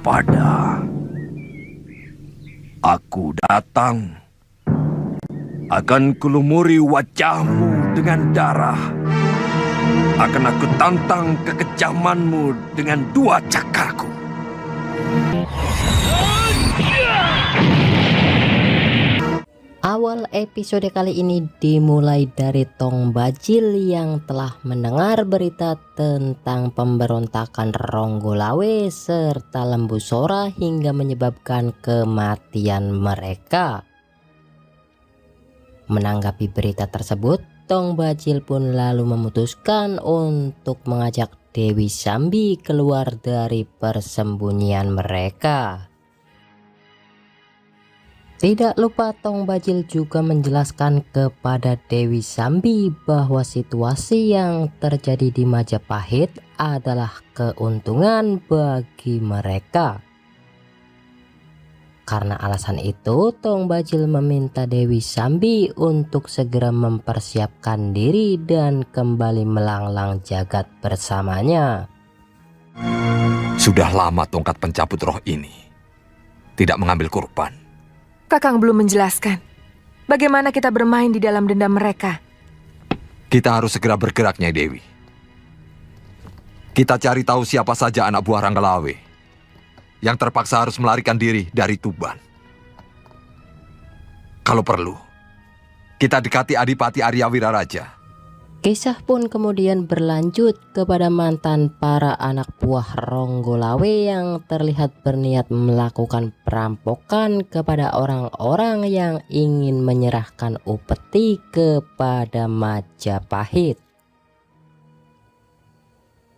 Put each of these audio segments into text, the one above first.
waspada. Aku datang. Akan kulumuri wajahmu dengan darah. Akan aku tantang kekejamanmu dengan dua cakarku. Awal episode kali ini dimulai dari Tong Bajil yang telah mendengar berita tentang pemberontakan Ronggolawe serta Lembu Sora hingga menyebabkan kematian mereka. Menanggapi berita tersebut, Tong Bajil pun lalu memutuskan untuk mengajak Dewi Sambi keluar dari persembunyian mereka. Tidak lupa Tong Bajil juga menjelaskan kepada Dewi Sambi bahwa situasi yang terjadi di Majapahit adalah keuntungan bagi mereka. Karena alasan itu, Tong Bajil meminta Dewi Sambi untuk segera mempersiapkan diri dan kembali melanglang jagat bersamanya. Sudah lama tongkat pencabut roh ini tidak mengambil kurban. Kakang belum menjelaskan bagaimana kita bermain di dalam dendam mereka. Kita harus segera bergerak, Nyai Dewi. Kita cari tahu siapa saja anak buah Ranggalawe yang terpaksa harus melarikan diri dari Tuban. Kalau perlu, kita dekati Adipati Arya Wiraraja. Kisah pun kemudian berlanjut kepada mantan para anak buah Ronggolawe yang terlihat berniat melakukan perampokan kepada orang-orang yang ingin menyerahkan upeti kepada Majapahit.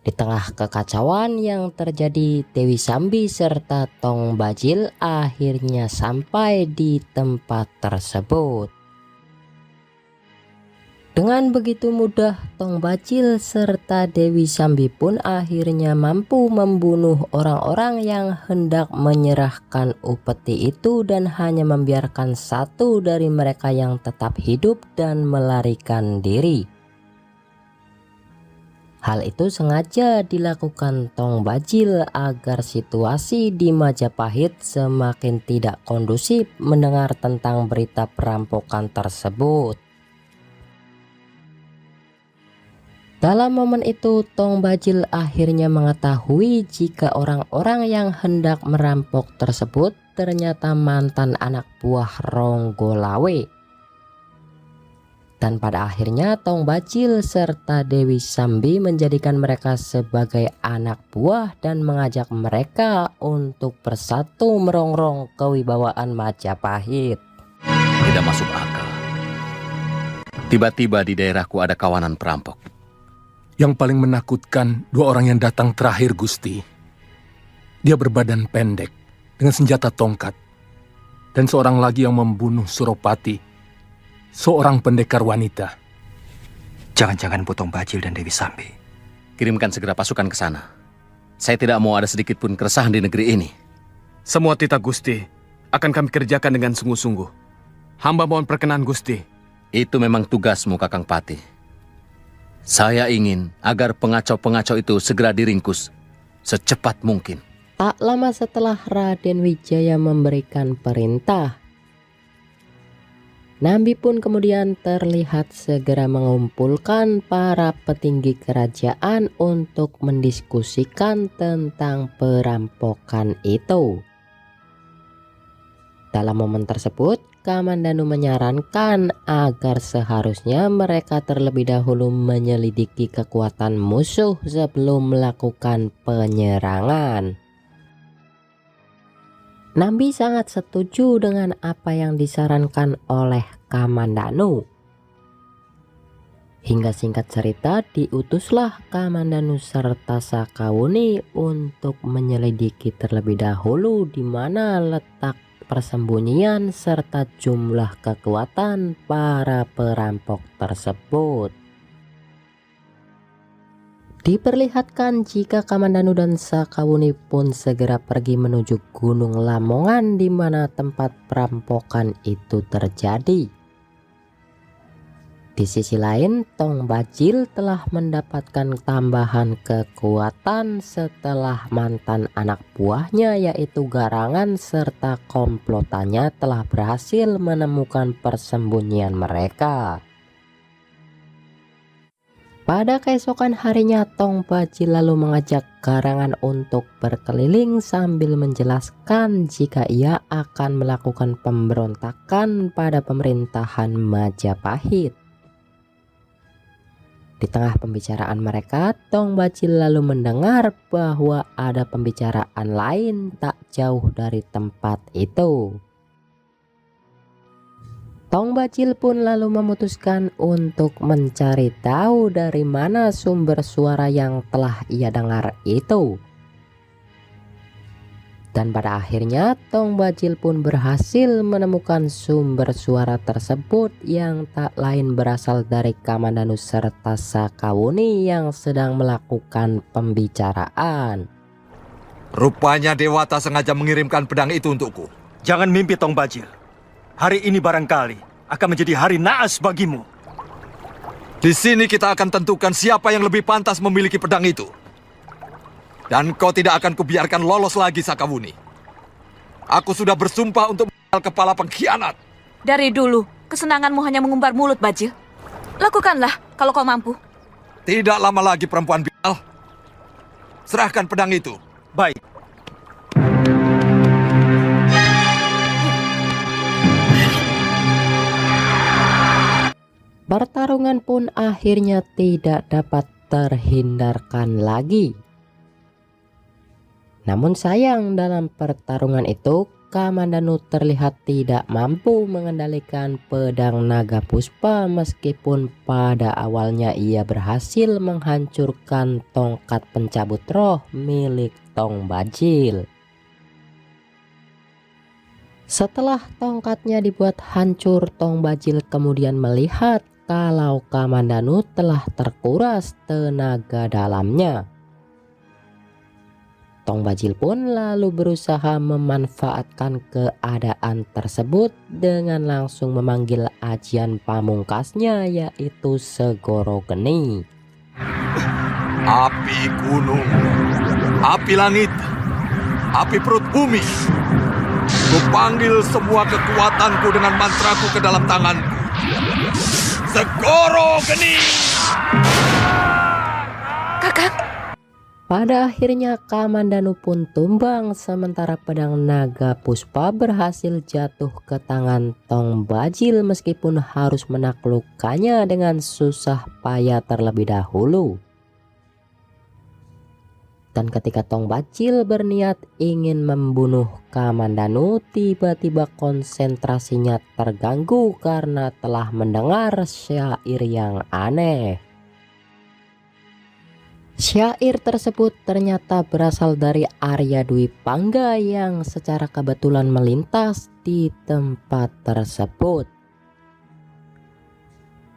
Di tengah kekacauan yang terjadi, Dewi Sambi serta Tong Bajil akhirnya sampai di tempat tersebut. Dengan begitu mudah, Tong Bajil serta Dewi Sambi pun akhirnya mampu membunuh orang-orang yang hendak menyerahkan upeti itu dan hanya membiarkan satu dari mereka yang tetap hidup dan melarikan diri. Hal itu sengaja dilakukan Tong Bajil agar situasi di Majapahit semakin tidak kondusif mendengar tentang berita perampokan tersebut. Dalam momen itu, Tong Bajil akhirnya mengetahui jika orang-orang yang hendak merampok tersebut ternyata mantan anak buah Ronggolawe. Dan pada akhirnya Tong Bajil serta Dewi Sambi menjadikan mereka sebagai anak buah dan mengajak mereka untuk bersatu merongrong kewibawaan Majapahit. Tidak masuk akal. Tiba-tiba di daerahku ada kawanan perampok. Yang paling menakutkan, dua orang yang datang terakhir, Gusti. Dia berbadan pendek dengan senjata tongkat. Dan seorang lagi yang membunuh Suropati, seorang pendekar wanita. Jangan-jangan Tong Bajil dan Dewi Sambi. Kirimkan segera pasukan ke sana. Saya tidak mau ada sedikit pun keresahan di negeri ini. Semua titah Gusti akan kami kerjakan dengan sungguh-sungguh. Hamba mohon perkenan Gusti. Itu memang tugasmu, Kakang Pati. Saya ingin agar pengacau-pengacau itu segera diringkus secepat mungkin. Tak lama setelah Raden Wijaya memberikan perintah, Nambi pun kemudian terlihat segera mengumpulkan para petinggi kerajaan untuk mendiskusikan tentang perampokan itu. Dalam momen tersebut, Kamandanu menyarankan agar seharusnya mereka terlebih dahulu menyelidiki kekuatan musuh sebelum melakukan penyerangan. Nambi sangat setuju dengan apa yang disarankan oleh Kamandanu. Hingga singkat cerita, diutuslah Kamandanu serta Sakawuni untuk menyelidiki terlebih dahulu di mana letak persembunyian serta jumlah kekuatan para perampok tersebut. Diperlihatkan jika Kamandanu dan Sakawuni pun segera pergi menuju Gunung Lamongan di mana tempat perampokan itu terjadi. Di sisi lain, Tong Bajil telah mendapatkan tambahan kekuatan setelah mantan anak buahnya yaitu Garangan serta komplotannya telah berhasil menemukan persembunyian mereka. Pada keesokan harinya, Tong Bajil lalu mengajak Garangan untuk berkeliling sambil menjelaskan jika ia akan melakukan pemberontakan pada pemerintahan Majapahit. Di tengah pembicaraan mereka, Tong Bajil lalu mendengar bahwa ada pembicaraan lain tak jauh dari tempat itu. Tong Bajil pun lalu memutuskan untuk mencari tahu dari mana sumber suara yang telah ia dengar itu. Dan pada akhirnya Tong Bajil pun berhasil menemukan sumber suara tersebut yang tak lain berasal dari Kamandanu serta Sakawuni yang sedang melakukan pembicaraan. Rupanya Dewata sengaja mengirimkan pedang itu untukku. Jangan mimpi, Tong Bajil. Hari ini barangkali akan menjadi hari naas bagimu. Di sini kita akan tentukan siapa yang lebih pantas memiliki pedang itu. Dan kau tidak akan kubiarkan lolos lagi, Sakawuni. Aku sudah bersumpah untuk menangkal kepala pengkhianat. Dari dulu, kesenanganmu hanya mengumbar mulut, Bajil. Lakukanlah kalau kau mampu. Tidak lama lagi, perempuan Bilal. Serahkan pedang itu. Baik. Pertarungan pun akhirnya tidak dapat terhindarkan lagi. Namun sayang, dalam pertarungan itu Kamandanu terlihat tidak mampu mengendalikan pedang naga puspa meskipun pada awalnya ia berhasil menghancurkan tongkat pencabut roh milik Tong Bajil. Setelah tongkatnya dibuat hancur, Tong Bajil kemudian melihat kalau Kamandanu telah terkuras tenaga dalamnya. Tong Bajil pun lalu berusaha memanfaatkan keadaan tersebut dengan langsung memanggil ajian pamungkasnya yaitu Segoro Geni. Api gunung, api langit, api perut bumi. Kupanggil semua kekuatanku dengan mantraku ke dalam tanganku. Segoro Geni! Kakang, Pada akhirnya Kamandanu pun tumbang sementara pedang naga puspa berhasil jatuh ke tangan Tong Bajil meskipun harus menaklukkannya dengan susah payah terlebih dahulu. Dan ketika Tong Bajil berniat ingin membunuh Kamandanu, tiba-tiba konsentrasinya terganggu karena telah mendengar syair yang aneh. Syair tersebut ternyata berasal dari Arya Dwi Pangga yang secara kebetulan melintas di tempat tersebut.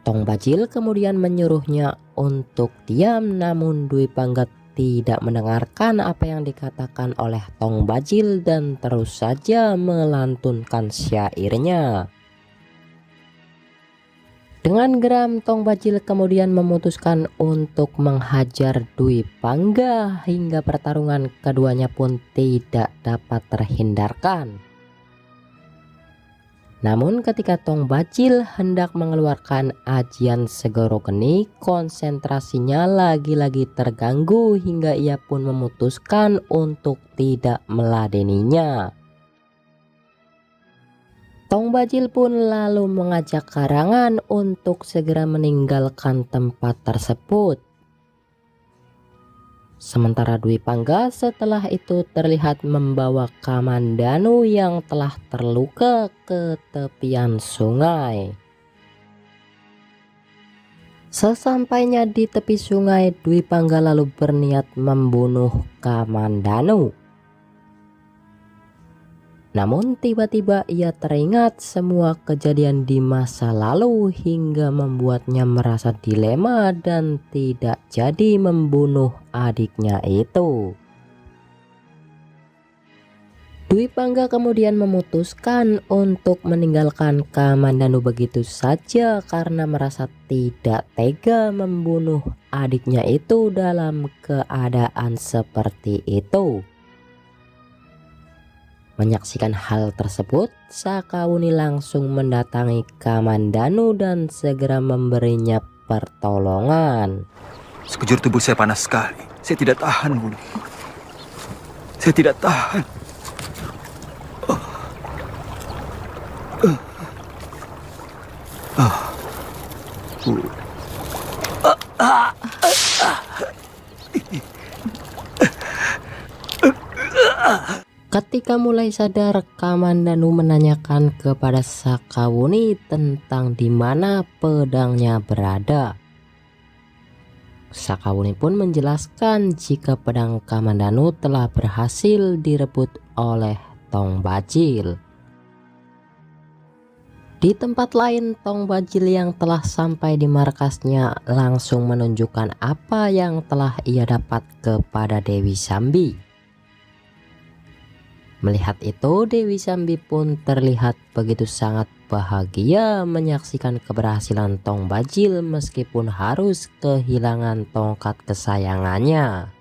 Tong Bajil kemudian menyuruhnya untuk diam, namun Dwi Pangga tidak mendengarkan apa yang dikatakan oleh Tong Bajil dan terus saja melantunkan syairnya. Dengan geram, Tong Bajil kemudian memutuskan untuk menghajar Dwi Pangga hingga pertarungan keduanya pun tidak dapat terhindarkan. Namun ketika Tong Bajil hendak mengeluarkan ajian Segoro Geni, konsentrasinya lagi-lagi terganggu hingga ia pun memutuskan untuk tidak meladeninya. Tong Bajil pun lalu mengajak Garangan untuk segera meninggalkan tempat tersebut. Sementara Dwi Pangga setelah itu terlihat membawa Kamandanu yang telah terluka ke tepian sungai. Sesampainya di tepi sungai, Dwi Pangga lalu berniat membunuh Kamandanu. Namun tiba-tiba ia teringat semua kejadian di masa lalu hingga membuatnya merasa dilema dan tidak jadi membunuh adiknya itu. Dwi Pangga kemudian memutuskan untuk meninggalkan Kamandanu begitu saja karena merasa tidak tega membunuh adiknya itu dalam keadaan seperti itu. Menyaksikan hal tersebut, Sakawuni langsung mendatangi Kamandanu dan segera memberinya pertolongan. Sekujur tubuh saya panas sekali. Saya tidak tahan, Bunda. Saya tidak tahan. Ketika mulai sadar, Kamandanu menanyakan kepada Sakawuni tentang di mana pedangnya berada. Sakawuni pun menjelaskan jika pedang Kamandanu telah berhasil direbut oleh Tong Bajil. Di tempat lain, Tong Bajil yang telah sampai di markasnya langsung menunjukkan apa yang telah ia dapat kepada Dewi Sambi. Melihat itu, Dewi Sambi pun terlihat begitu sangat bahagia menyaksikan keberhasilan Tong Bajil meskipun harus kehilangan tongkat kesayangannya.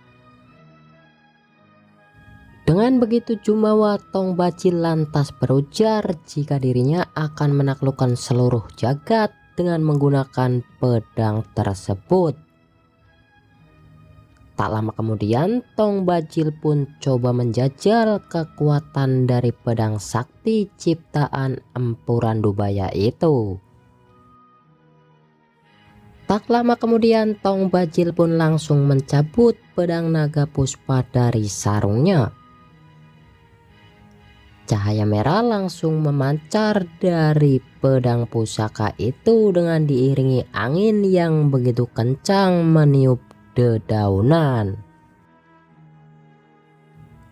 Dengan begitu jumawa, Tong Bajil lantas berujar jika dirinya akan menaklukkan seluruh jagat dengan menggunakan pedang tersebut. Tak lama kemudian, Tong Bajil pun coba menjajal kekuatan dari pedang sakti ciptaan Empu Randubaya itu. Tak lama kemudian, Tong Bajil pun langsung mencabut pedang naga puspa dari sarungnya. Cahaya merah langsung memancar dari pedang pusaka itu dengan diiringi angin yang begitu kencang meniup dedaunan.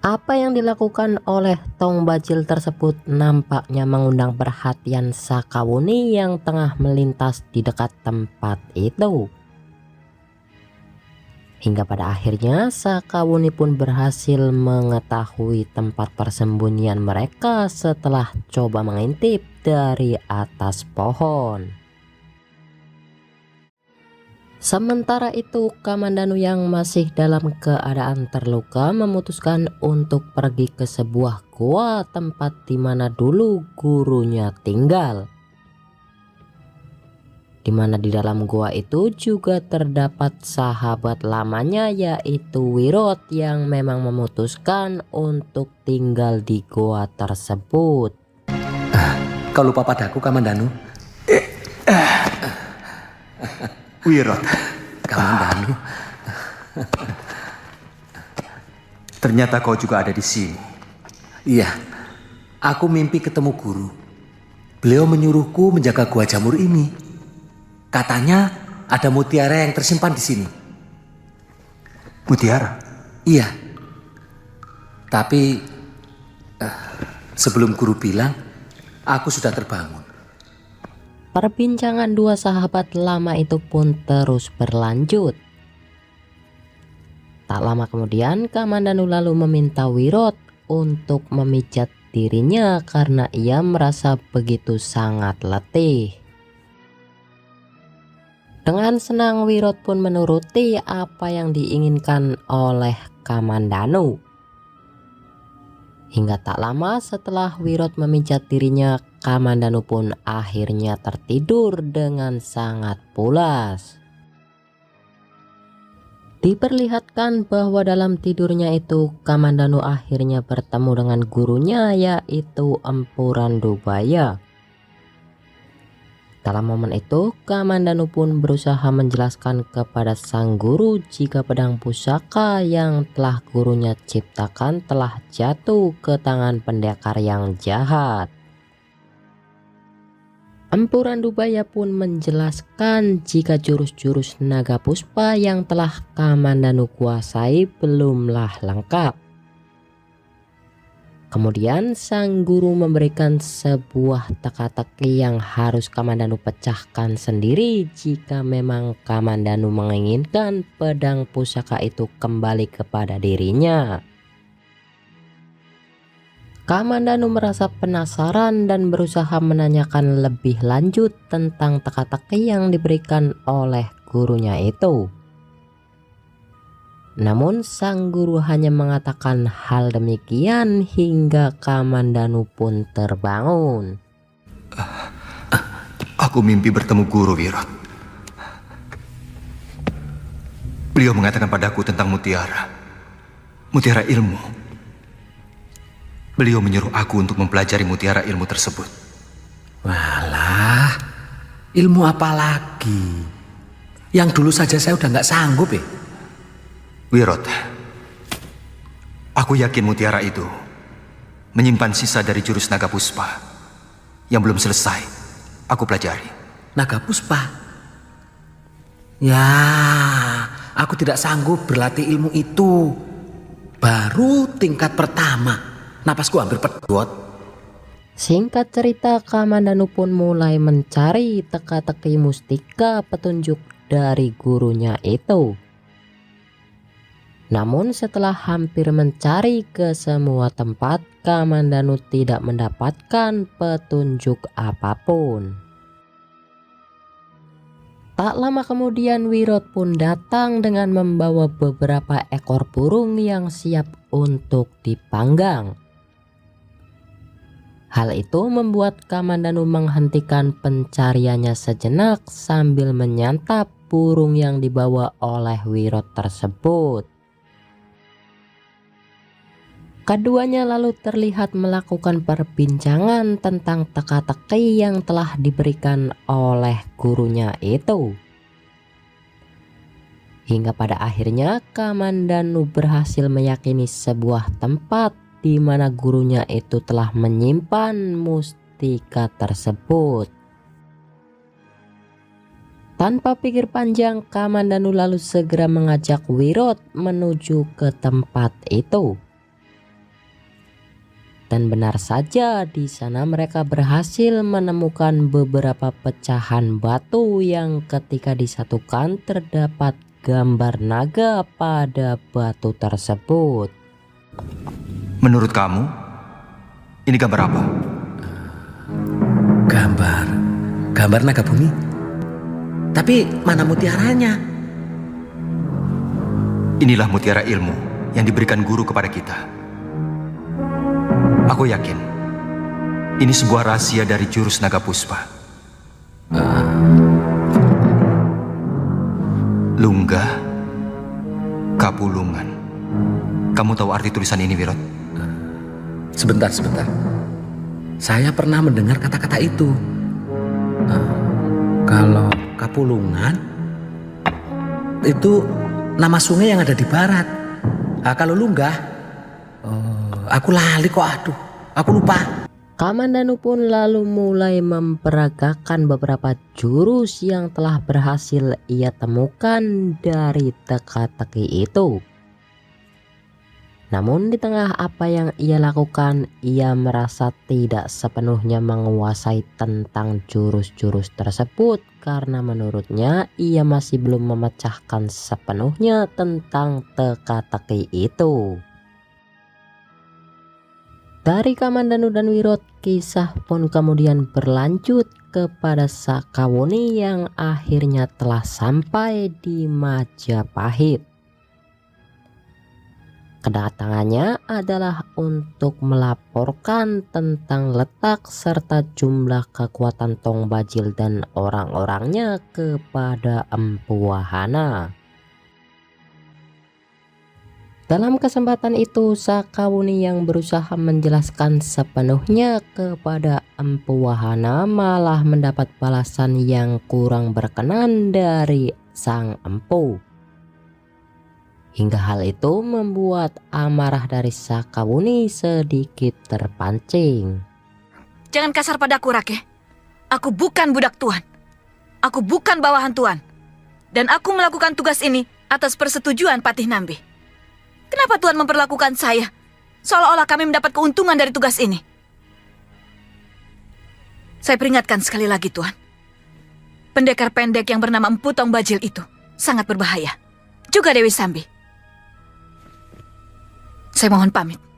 Apa yang dilakukan oleh Tong Bajil tersebut nampaknya mengundang perhatian Sakawuni yang tengah melintas di dekat tempat itu. Hingga pada akhirnya Sakawuni pun berhasil mengetahui tempat persembunyian mereka setelah coba mengintip dari atas pohon. Sementara itu, Kamandanu yang masih dalam keadaan terluka memutuskan untuk pergi ke sebuah gua tempat di mana dulu gurunya tinggal. Di mana di dalam gua itu juga terdapat sahabat lamanya yaitu Wirot yang memang memutuskan untuk tinggal di gua tersebut. Kau lupa padaku, Kamandanu? Wirot, Kamandanu. ternyata kau juga ada di sini. Iya, aku mimpi ketemu guru. Beliau menyuruhku menjaga gua jamur ini. Katanya ada mutiara yang tersimpan di sini. Mutiara? Iya. Tapi sebelum guru bilang, aku sudah terbangun. Perbincangan dua sahabat lama itu pun terus berlanjut. Tak lama kemudian, Kamandanu lalu meminta Wirot untuk memijat dirinya karena ia merasa begitu sangat letih. Dengan senang Wirot pun menuruti apa yang diinginkan oleh Kamandanu. Hingga tak lama setelah Wirot memijat dirinya, Kamandanu pun akhirnya tertidur dengan sangat pulas. Diperlihatkan bahwa dalam tidurnya itu Kamandanu akhirnya bertemu dengan gurunya yaitu Empu Randubaya. Dalam momen itu, Kamandanu pun berusaha menjelaskan kepada sang guru jika pedang pusaka yang telah gurunya ciptakan telah jatuh ke tangan pendekar yang jahat. Empu Randubaya pun menjelaskan jika jurus-jurus naga puspa yang telah Kamandanu kuasai belumlah lengkap. Kemudian sang guru memberikan sebuah teka-teki yang harus Kamandanu pecahkan sendiri jika memang Kamandanu menginginkan pedang pusaka itu kembali kepada dirinya. Kamandanu merasa penasaran dan berusaha menanyakan lebih lanjut tentang teka-teki yang diberikan oleh gurunya itu. Namun sang guru hanya mengatakan hal demikian hingga Kamandanu pun terbangun. Aku mimpi bertemu guru Wirot. Beliau mengatakan padaku tentang mutiara ilmu. Beliau menyuruh aku untuk mempelajari mutiara ilmu tersebut. Walah, ilmu apa lagi? Yang dulu saja saya udah nggak sanggup ya. Wirot, aku yakin mutiara itu menyimpan sisa dari jurus naga puspa yang belum selesai aku pelajari. Naga puspa? Ya, aku tidak sanggup berlatih ilmu itu. Baru tingkat pertama. Napasku hampir pedot. Singkat cerita, Kamandanu pun mulai mencari teka-teki mustika petunjuk dari gurunya itu. Namun setelah hampir mencari ke semua tempat, Kamandanu tidak mendapatkan petunjuk apapun. Tak lama kemudian Wirot pun datang dengan membawa beberapa ekor burung yang siap untuk dipanggang. Hal itu membuat Kamandanu menghentikan pencariannya sejenak sambil menyantap burung yang dibawa oleh Wirot tersebut. Keduanya lalu terlihat melakukan perbincangan tentang teka-teki yang telah diberikan oleh gurunya itu. Hingga pada akhirnya Kamandanu berhasil meyakini sebuah tempat di mana gurunya itu telah menyimpan mustika tersebut. Tanpa pikir panjang, Kamandanu lalu segera mengajak Wirot menuju ke tempat itu. Dan benar saja, di sana mereka berhasil menemukan beberapa pecahan batu yang ketika disatukan terdapat gambar naga pada batu tersebut. Menurut kamu, ini gambar apa? Gambar naga bumi. Tapi mana mutiaranya? Inilah mutiara ilmu yang diberikan guru kepada kita. Aku yakin ini sebuah rahasia dari jurus naga puspa. Lunggah Kapulungan. Kamu tahu arti tulisan ini, Wirot? Sebentar. Saya pernah mendengar kata-kata itu. Kalau Kapulungan itu nama sungai yang ada di barat. Kalau Lunggah, aku lali kok, aku lupa. Kamandanu pun lalu mulai memperagakan beberapa jurus yang telah berhasil ia temukan dari teka-teki itu. Namun di tengah apa yang ia lakukan, ia merasa tidak sepenuhnya menguasai tentang jurus-jurus tersebut karena menurutnya ia masih belum memecahkan sepenuhnya tentang teka-teki itu. Dari Kamandanu dan Wirot, kisah pun kemudian berlanjut kepada Sakawuni yang akhirnya telah sampai di Majapahit. Kedatangannya adalah untuk melaporkan tentang letak serta jumlah kekuatan Tong Bajil dan orang-orangnya kepada Empu Wahana. Dalam kesempatan itu, Sakawuni yang berusaha menjelaskan sepenuhnya kepada Empu Wahana malah mendapat balasan yang kurang berkenan dari sang empu. Hingga hal itu membuat amarah dari Sakawuni sedikit terpancing. Jangan kasar padaku, Rake. Aku bukan budak Tuan. Aku bukan bawahan Tuan. Dan aku melakukan tugas ini atas persetujuan Patih Nambi. Kenapa Tuan memperlakukan saya seolah-olah kami mendapat keuntungan dari tugas ini? Saya peringatkan sekali lagi, Tuan. Pendekar pendek yang bernama Empu Tong Bajil itu sangat berbahaya. Juga Dewi Sambi. Saya mohon pamit.